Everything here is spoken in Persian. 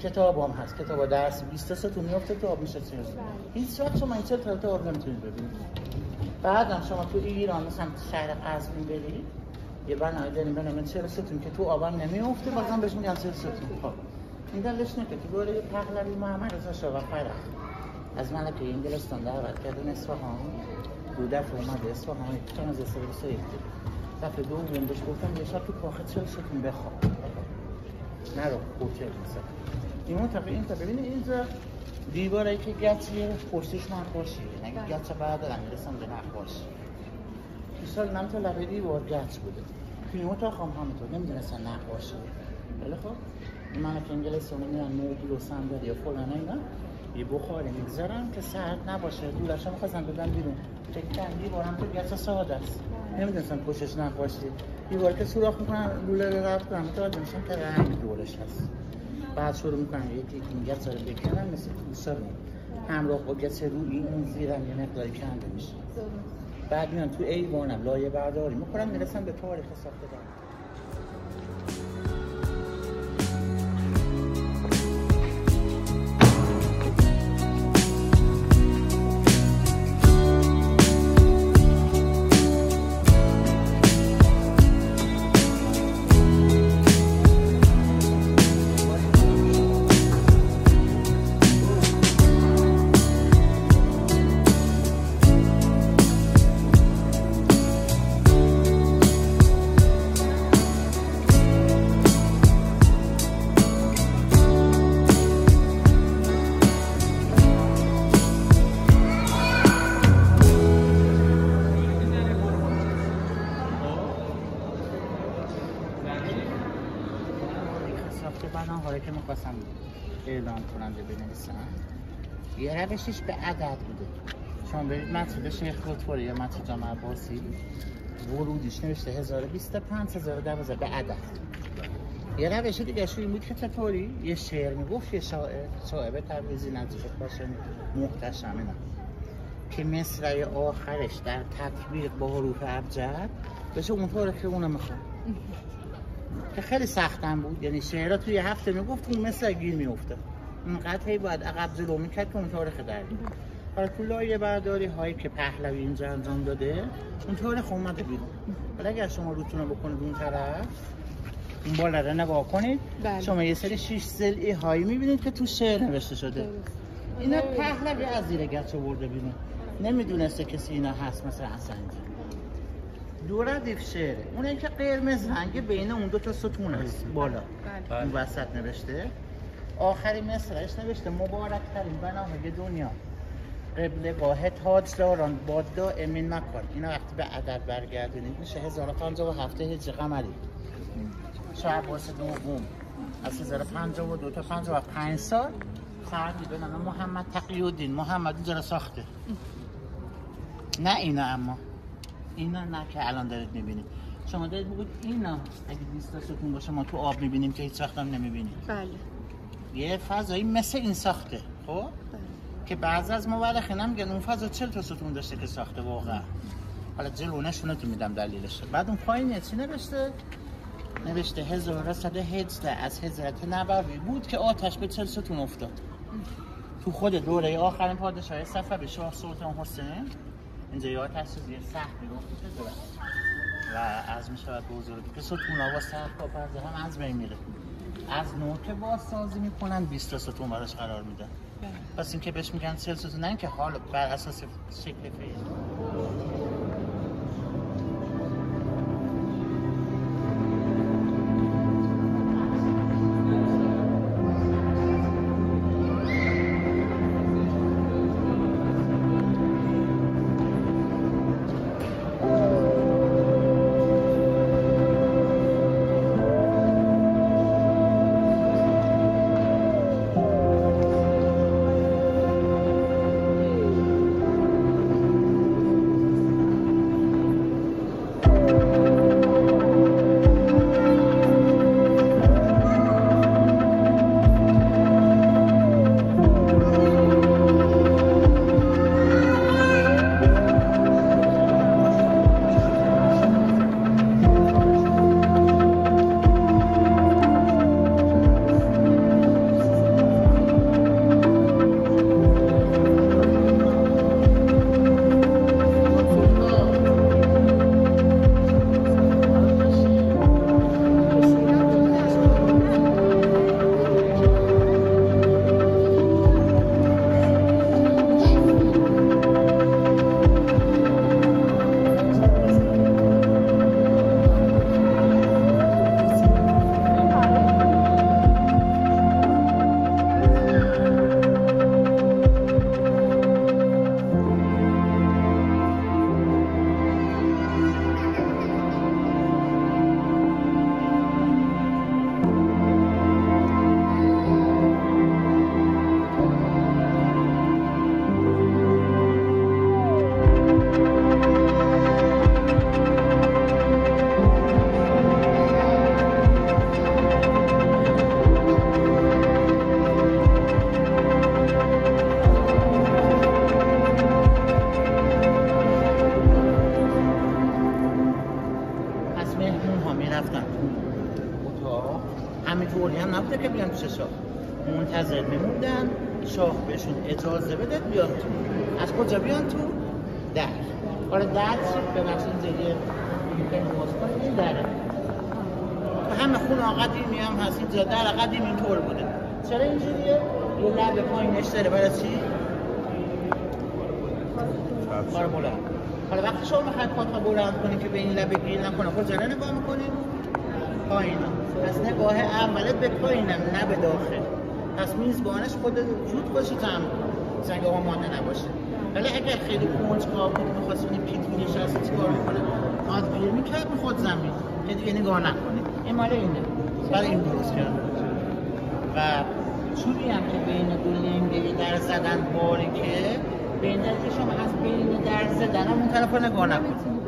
کتابم هست، کتاب درس 20 ستون میفته تو آب میشه چیز. هیچ وقت شما این تا آب نمیتونید ببینید. بعدم شما تو ایران مثلا شهر قزوین برید یه برنامه داریم به نام 40 ستون که تو آبم نمیفته، بازم بهش میگن 40 ستون. خب این دلش نکه که دوره پهلوی محمد رضا شاه و فرخ از ملکه انگلستان دعوت کردن اصفهان. دو دفعه اومد اصفهان، چند از استفاده دفعه دوم بهش گفتم یه شب تو کاخ 40 ستون بخواب. نرو هتل مثلا. این منطقه این تا ببینید اینجا دیواری که گچیه پشتش نقاشیه، یعنی گچ بعد انگلستان به نقاشی. این سال من تا لبه دیوار گچ بوده. توی اتاق هم همینطور نمیدونستن نقاشی. ولی خب این من که انگلستان میان نودی و صندلی یا فلان اینا یه بخاری میگذارن که سرد نباشه. دورش هم خواستن بدن بیرون. چکن دیوار هم تو گچ ساده است. نمیدونستن پشتش نقاشی. دیوار که سوراخ میکنن لوله رو رفت کنن متوجه میشن که رنگ دورش هست. بعد شروع میکنن یکی گچ رو بکنن مثل کوسرون همراه با گچ روی اون زیرم یه مقداری کنده میشه. بعد میان تو ایوانم لایه برداری میکنن میرسن به تاریخ ساختمان. که بناهایی که می‌خواستم اعلام کننده بنویسن یه روشش به عدد بوده. شما برید متن شیخ لطفی یا متن جامع عباسی ورودیش نوشته 1025 1012 به عدد. یه روش دیگه شو این بود که چطوری یه شعر میگفت یه شاعر تبریزی نزدیک باشه محتشم اینا که مصرع آخرش در تطبیق با حروف ابجد بشه اونطور که اونو میخواد که خیلی سختم بود. یعنی شعرها توی هفته میگفت اون مصرع گیر میفته اینقدر هی باید عقب جلو میکرد که اونطور که دردیم. حالا تو لایه برداری هایی که پهلوی اینجا انجام داده اونطور که اومده بیرون. ولی اگر شما روتون رو بکنید اون طرف این بالا رو نگاه کنید شما یه سری 6 ضلعی هایی میبینید که تو شعر نوشته شده. اینا پهلوی از زیر گچ آورده بیرون نمیدونسته کسی اینا هست مثل اسنجی. دو ردیف شعره اونه که قرمز رنگ بین اون دو تا ستون هست بالا اون وسط نوشته. آخری مصرعش نوشته مبارک ترین بناهای دنیا قبلگاه تاجداران با دائمین مکان. اینا وقتی به عدد برگردونید میشه 1057 هجری قمری. شاه عباس دوم از 1052 تا 55 سال فردی به نام محمد تقی الدین محمد اینجا رو ساخته. نه اینا، اما اینا نه که الان دارید میبینید. شما دارید بگید اینا اگه 20 تا ستون باشه ما تو آب میبینیم که هیچ وقت هم نمیبینیم. بله. یه فضایی مثل این ساخته. خب بله. که بعضی از مورخین هم میگن اون فضا 40 تا ستون داشته که ساخته واقعا. حالا جلو نشونتون میدم دلیلش. بعد اون پایین چی نوشته؟ نوشته 1118 از حضرت نبوی بود که آتش به 40 ستون افتاد. تو خود دوره آخرین پادشاه صفوی شاه سلطان حسین اینجا یه آتش سوزی سختی رخ داد و از میشود به حضور که ستون‌ها با سقف‌ها پرده هم از بین میره. از نو که بازسازی میکنن 20 تا ستون براش قرار میدن. پس این که بهش میگن 40 ستون، نه که حالا بر اساس شکل فعلی. همینطوری هم نبوده که بیان پیش شاه، منتظر میموندن شاه بهشون اجازه بده بیان تو. از کجا بیان تو؟ در. حالا در به بخش اینجاییه میکنیم باز کنیم، این دره. تو همه خونه قدیمی هم هست اینجا در قدیم اینطور بوده. چرا اینجوریه؟ یه لبه پایینش داره برای چی؟ کار بلند. حالا وقتی شما میخواید پاتها بلند کنید که به این لبه گیر نکنه، کجا رو نگاه میکنید؟ پایین. پس نگاه اوله به پایینم نه به داخل. پس میزبانش خود زود باشه تا هم زنگ آماده نباشه. ولی اگر خیلی کنجکاو بود می‌خواست این پیتونی نشسته چیکار می‌کنه؟ آدگیر می‌کرد خود زمین که دیگه نگاه نکنید. این مال اینه. برای این درست کردم. و چوبی هم که بین دو لنگه در زدن باریکه به این دلیل که شما از بین در زدن هم اون طرف رو نگاه نکنید.